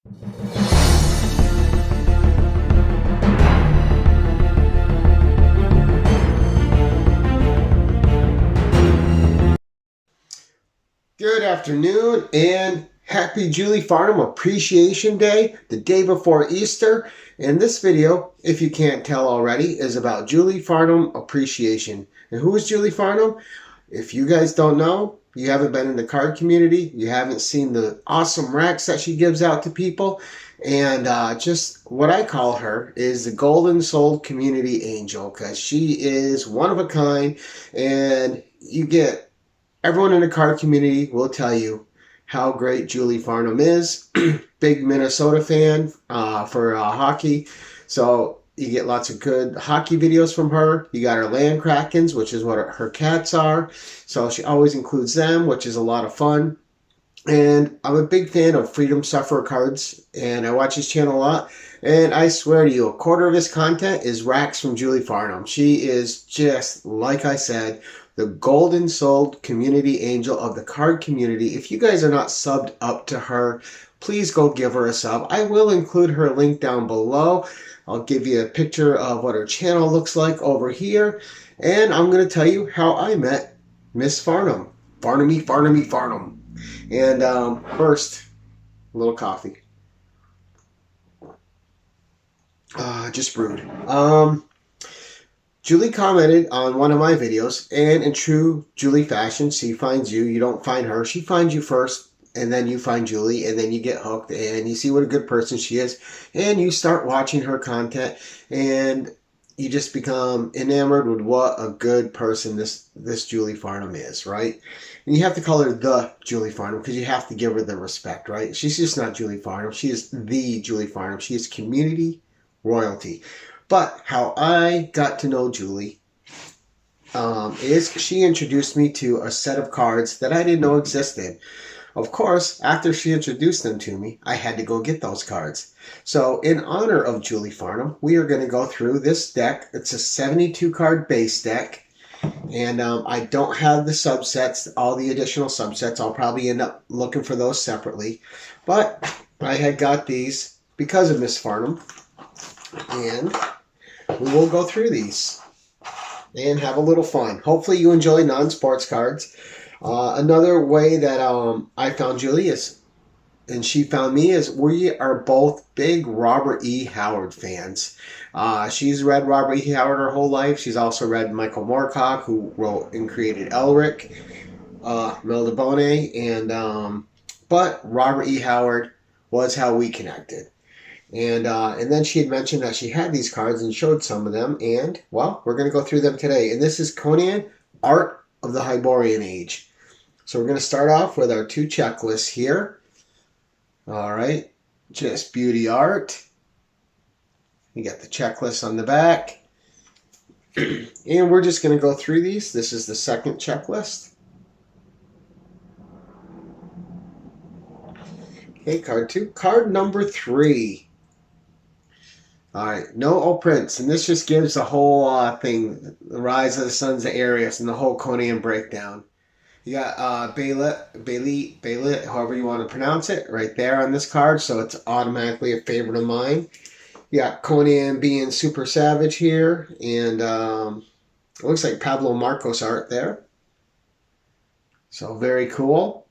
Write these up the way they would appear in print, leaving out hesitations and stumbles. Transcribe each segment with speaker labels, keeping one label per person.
Speaker 1: Good afternoon and happy Julie Farnum Appreciation Day, the day before Easter. And this video, if you can't tell already, is about Julie Farnum Appreciation. And who is Julie Farnum? If you guys don't know, you haven't been in the card community, you haven't seen the awesome racks that she gives out to people, and just what I call her is the Golden Souled Community Angel, because she is one of a kind, and you get everyone in the card community will tell you how great Julie Farnum is. Big Minnesota fan for hockey. So you get lots of good hockey videos from her. You got her Land Krakens, which is what her cats are. So she always includes them, which is a lot of fun. And I'm a big fan of Freedom Sufferer cards, and I watch his channel a lot. And I swear to you, a quarter of his content is racks from Julie Farnum. She is just, like I said, the Golden Souled Community Angel of the card community. If you guys are not subbed up to her, please go give her a sub. I will include her link down below. I'll give you a picture of what her channel looks like over here. And I'm going to tell you how I met Miss Farnum. Farnamy, Farnamy, Farnum. And first, a little coffee. Just brewed. Julie commented on one of my videos, and in true Julie fashion, she finds you. You don't find her. She finds you first, and then you find Julie, and then you get hooked, and you see what a good person she is, and you start watching her content, and you just become enamored with what a good person this Julie Farnum is, right? And you have to call her the Julie Farnum because you have to give her the respect, right? She's just not Julie Farnum. She is the Julie Farnum. She is community royalty. But how I got to know Julie is she introduced me to a set of cards that I didn't know existed. Of course, after she introduced them to me, I had to go get those cards. So in honor of Julie Farnum, we are going to go through this deck. It's a 72 card base deck. And I don't have the subsets, all the additional subsets. I'll probably end up looking for those separately. But I had got these because of Miss Farnum. And we will go through these and have a little fun. Hopefully you enjoy non-sports cards. Another way that I found Julie is, and she found me, is we are both big Robert E. Howard fans. She's read Robert E. Howard her whole life. She's also read Michael Moorcock, who wrote and created Elric, Meldebone, and but Robert E. Howard was how we connected. And then she had mentioned that she had these cards and showed some of them. And, well, we're going to go through them today. And this is Conan, Art of the Hyborian Age. So we're going to start off with our two checklists here. All right. Just beauty art. You got the checklist on the back. And we're just going to go through these. This is the second checklist. Okay, card 2. Card number 3. Alright, no O prints, and this just gives the whole thing, the Rise of the Sons of Arius and the whole Conan breakdown. You got Bailey, however you want to pronounce it, right there on this card, so it's automatically a favorite of mine. You got Conan being super savage here, and it looks like Pablo Marcos art there. So very cool.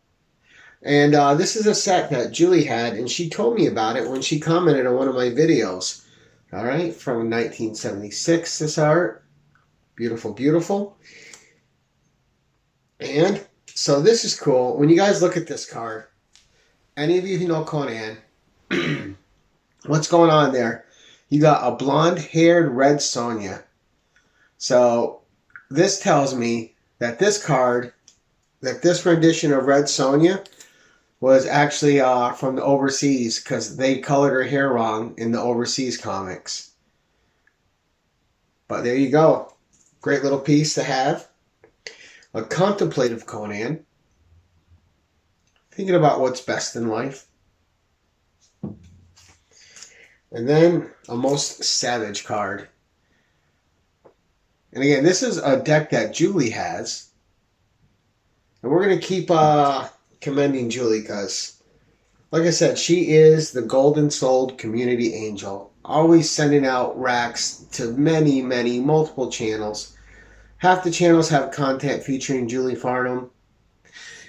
Speaker 1: And this is a set that Julie had, and she told me about it when she commented on one of my videos. All right, from 1976, this art. Beautiful, beautiful. And so this is cool. When you guys look at this card, any of you who know Conan, what's going on there? You got a blonde-haired Red Sonja. So this tells me that this card, that this rendition of Red Sonja was actually from the overseas, because they colored her hair wrong in the overseas comics. But there you go. Great little piece to have. A contemplative Conan. Thinking about what's best in life. And then a most savage card. And again, this is a deck that Julie has. And we're going to keep commending Julie because Like I said, she is the Golden Souled Community Angel, always sending out racks to many, many, multiple channels. Half the channels have content featuring Julie Farnum.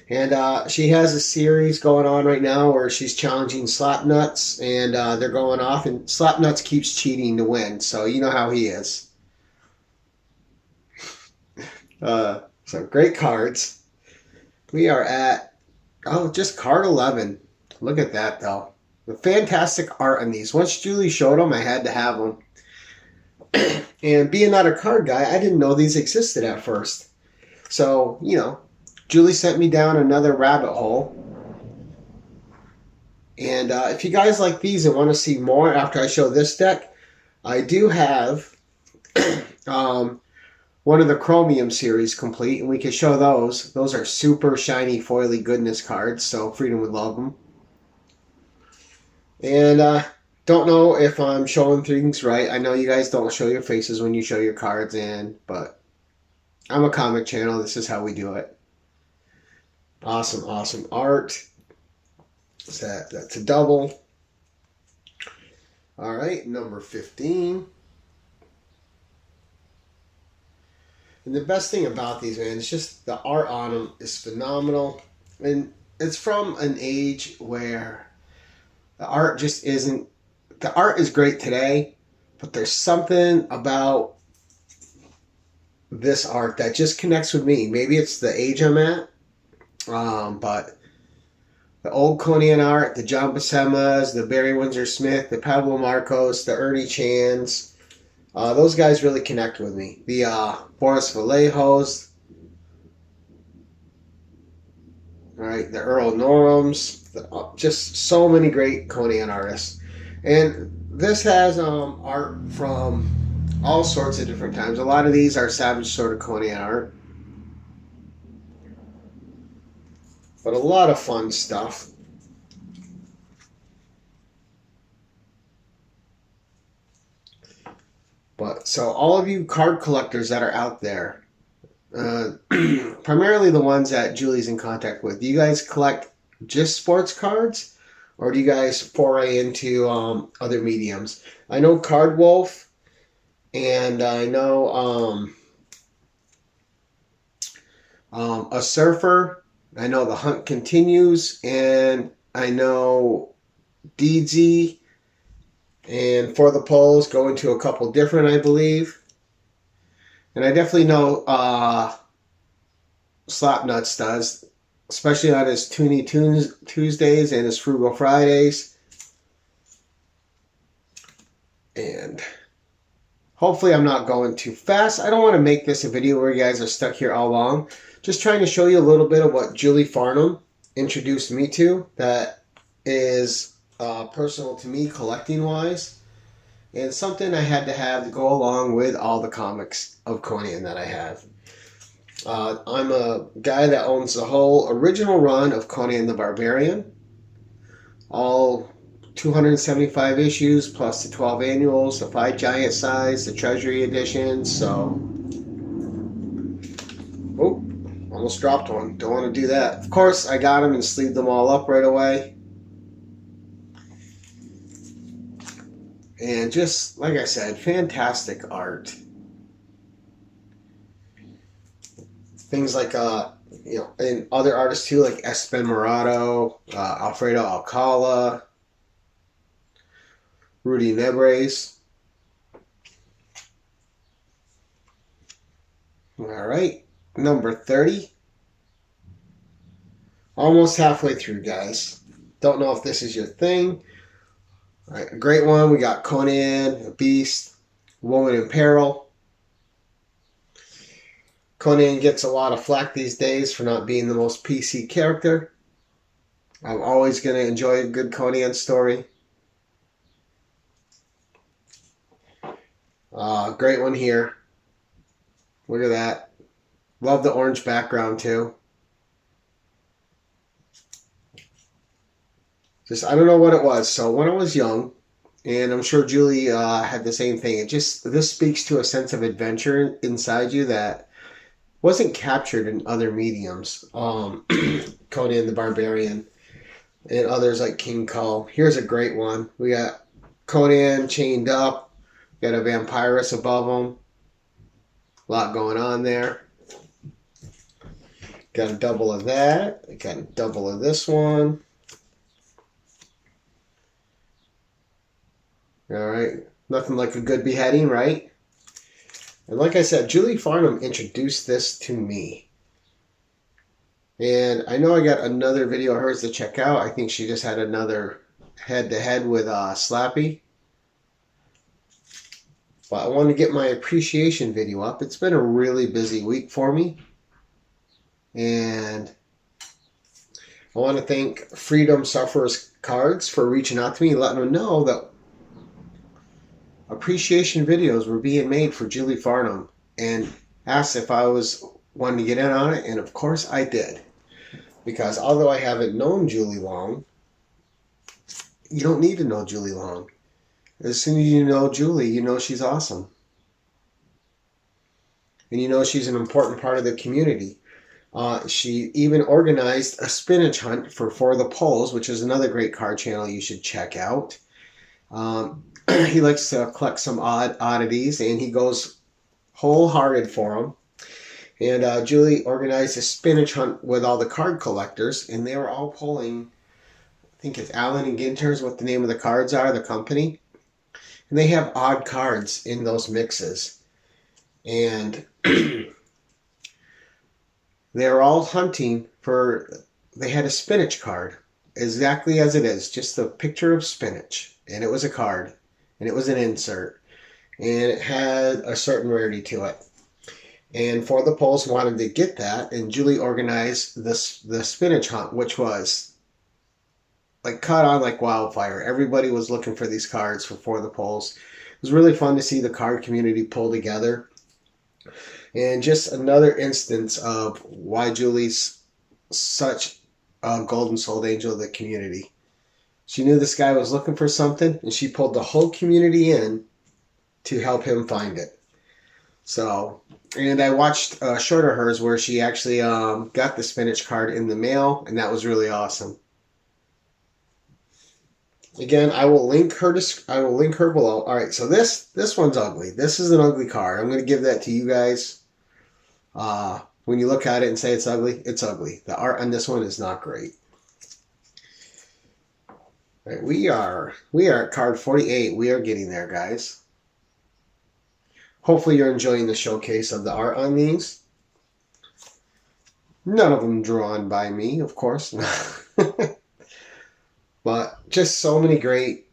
Speaker 1: And she has a series going on right now where she's challenging Slapnuts, and they're going off, and Slapnuts keeps cheating to win, so you know how he is. So great cards. We are at, oh, just card 11. Look at that, though. The fantastic art on these. Once Julie showed them, I had to have them. And being not a card guy, I didn't know these existed at first. So, you know, Julie sent me down another rabbit hole. And if you guys like these and want to see more after I show this deck, I do have one of the Chromium series complete, and we can show those. Those are super shiny, foily goodness cards, so Freedom would love them. And don't know if I'm showing things right. I know you guys don't show your faces when you show your cards in, but I'm a comic channel. This is how we do it. Awesome, awesome art. That's a double. All right, number 15. And the best thing about these, man, is just the art on them is phenomenal. And it's from an age where the art just isn't... The art is great today, but there's something about this art that just connects with me. Maybe it's the age I'm at, but the old Conan art, the John Buscema's, the Barry Windsor Smith, the Pablo Marcos, the Ernie Chans, those guys really connect with me. The Boris Vallejos, right? The Earl Norums, just so many great Conan artists. And this has art from all sorts of different times. A lot of these are Savage Sword of Conan art. But a lot of fun stuff. But so all of you card collectors that are out there, primarily the ones that Julie's in contact with, do you guys collect just sports cards, or do you guys foray into other mediums? I know Card Wolf, and I know a Surfer. I know The Hunt Continues, and I know Deedsy, and For the Polls go into a couple different, I believe. And I definitely know Slapnuts does, especially on his Toonie Tuesdays and his Frugal Fridays. And hopefully I'm not going too fast. I don't want to make this a video where you guys are stuck here all long. Just trying to show you a little bit of what Julie Farnum introduced me to that is personal to me collecting-wise. And something I had to have to go along with all the comics of Conan that I have. I'm a guy that owns the whole original run of Conan the Barbarian. All 275 issues, plus the 12 annuals, the 5 giant size, the Treasury editions, so... Oh, almost dropped one. Don't want to do that. Of course, I got them and sleeved them all up right away. And just, like I said, fantastic art. Things like, you know, and other artists too, like Espen Morato, Alfredo Alcala, Rudy Nebres. All right, number 30. Almost halfway through, guys. Don't know if this is your thing. All right, a great one. We got Conan, a Beast, Woman in Peril. Conan gets a lot of flack these days for not being the most PC character. I'm always going to enjoy a good Conan story. Great one here. Look at that. Love the orange background too. Just, I don't know what it was. So when I was young, and I'm sure Julie had the same thing, this speaks to a sense of adventure inside you that wasn't captured in other mediums. Conan the Barbarian. and others like King Kull. Here's a great one. We got Conan chained up. Got a Vampirus above him. A lot going on there. Got a double of that. Got a double of this one. All right. Nothing like a good beheading, right? And like I said, Julie Farnum introduced this to me. And I know I got another video of hers to check out. I think she just had another head-to-head with Slappy. But I wanted to get my appreciation video up. It's been a really busy week for me. And I want to thank Freedom Sufferers Cards for reaching out to me and letting them know that appreciation videos were being made for Julie Farnum, and asked if I was wanting to get in on it, and of course I did. Because although I haven't known Julie long, you don't need to know Julie long. As soon as you know Julie, you know she's awesome. And you know she's an important part of the community. She even organized a spinach hunt for the Polls, which is another great card channel you should check out. He likes to collect some oddities, and he goes wholehearted for them. And Julie organized a spinach hunt with all the card collectors, and they were all pulling, I think it's Allen and Ginter is what the name of the cards are, the company. And they have odd cards in those mixes. And they're all hunting for, they had a spinach card, exactly as it is, just a picture of spinach. And it was a card, and it was an insert. And it had a certain rarity to it. And For the Polls wanted to get that, and Julie organized the spinach hunt, which was like caught on like wildfire. Everybody was looking for these cards for the Polls. It was really fun to see the card community pull together. And just another instance of why Julie's such a Golden Souled Angel of the community. She knew this guy was looking for something, and she pulled the whole community in to help him find it. So, and I watched a short of hers where she actually got the spinach card in the mail, and that was really awesome. Again, I will link her below. All right, so this one's ugly. This is an ugly card. I'm going to give that to you guys. When you look at it and say it's ugly, it's ugly. The art on this one is not great. All right, we are at card 48. We are getting there, guys. Hopefully you're enjoying the showcase of the art on these. None of them drawn by me, of course. But just so many great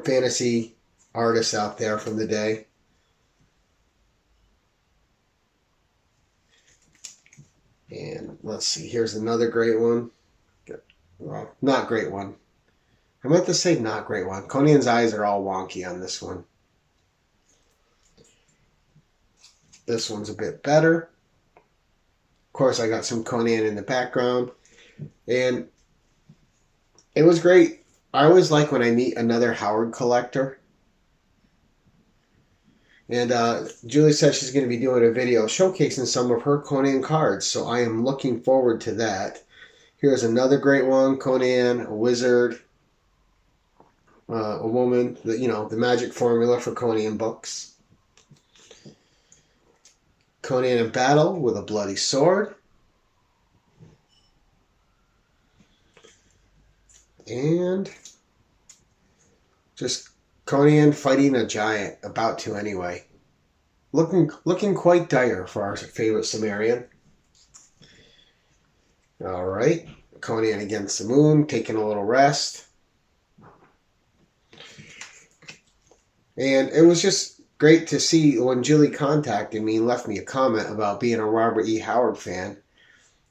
Speaker 1: fantasy artists out there from the day. And let's see, here's another great one. Well, not great one. I meant to say not great one. Conan's eyes are all wonky on this one. This one's a bit better. Of course, I got some Conan in the background. And it was great. I always like when I meet another Howard collector. And Julie said she's going to be doing a video showcasing some of her Conan cards. So I am looking forward to that. Here's another great one. Conan, a wizard, a woman. The magic formula for Conan books. Conan in battle with a bloody sword. And just Conan fighting a giant, about to anyway. Looking quite dire for our favorite Sumerian. All right, Conan against the moon, taking a little rest. And it was just great to see when Julie contacted me and left me a comment about being a Robert E. Howard fan.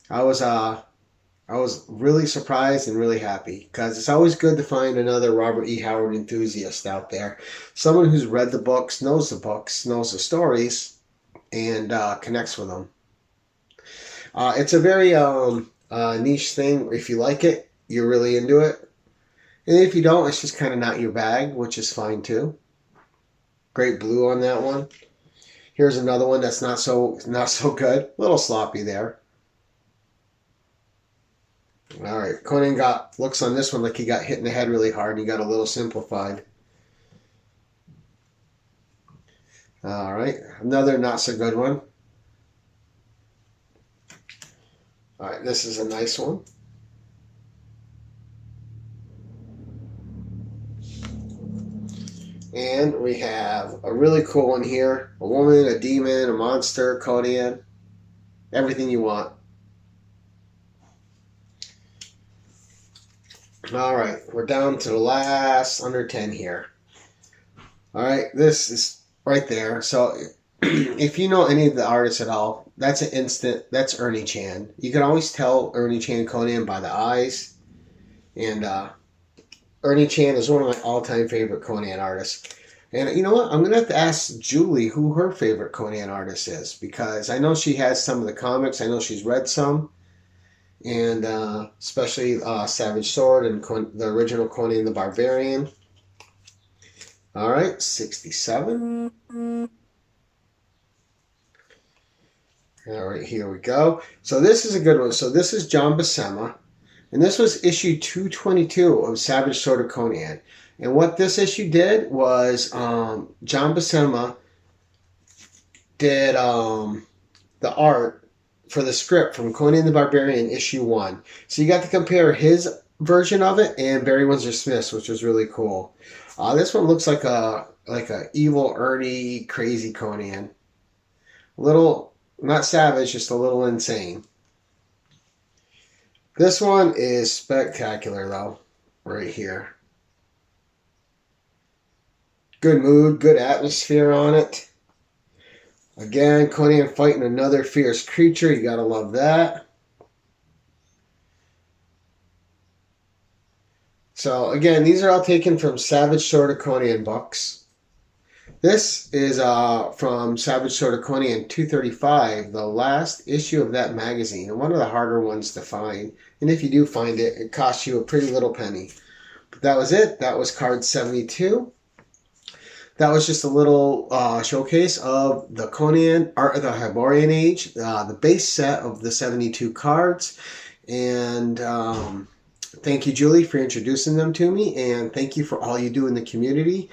Speaker 1: I was really surprised and really happy, because it's always good to find another Robert E. Howard enthusiast out there. Someone who's read the books, knows the stories, and connects with them. It's a very niche thing. If you like it, you're really into it. And if you don't, it's just kind of not your bag, which is fine too. Great blue on that one. Here's another one that's not so good. A little sloppy there. All right, Conan looks on this one like he got hit in the head really hard. He got a little simplified. All right, another not so good one. All right, this is a nice one. And we have a really cool one here. A woman, a demon, a monster, Conan. Everything you want. All right, we're down to the last under 10 here. All right, this is right there. So if you know any of the artists at all, that's an instant. That's Ernie Chan. You can always tell Ernie Chan Conan by the eyes. And Ernie Chan is one of my all-time favorite Conan artists. And you know what? I'm going to have to ask Julie who her favorite Conan artist is, because I know she has some of the comics. I know she's read some. And especially Savage Sword and the original Conan the Barbarian. All right, 67. All right, here we go. So this is a good one. So this is John Buscema, and this was issue 222 of Savage Sword of Conan. And what this issue did was John Buscema did the art for the script from Conan the Barbarian issue 1. So you got to compare his version of it and Barry Windsor Smith's, which was really cool. This one looks like a evil Ernie crazy Conan. A little, not savage, just a little insane. This one is spectacular though, right here. Good mood, good atmosphere on it. Again, Conan fighting another fierce creature. You gotta love that. So again, these are all taken from Savage Sword of Conan books. This is from Savage Sword of Conan 235, the last issue of that magazine, and one of the harder ones to find. And if you do find it, it costs you a pretty little penny. But that was it. That was card 72. That was just a little showcase of the Conan, Art of the Hyborian Age, the base set of the 72 cards. And thank you, Julie, for introducing them to me. And thank you for all you do in the community.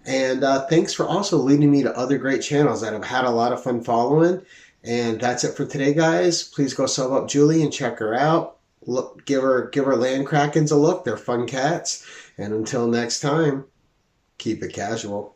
Speaker 1: And thanks for also leading me to other great channels that I've had a lot of fun following. And that's it for today, guys. Please go sub up Julie and check her out. Look, give her Land Krakens a look. They're fun cats. And until next time, keep it casual.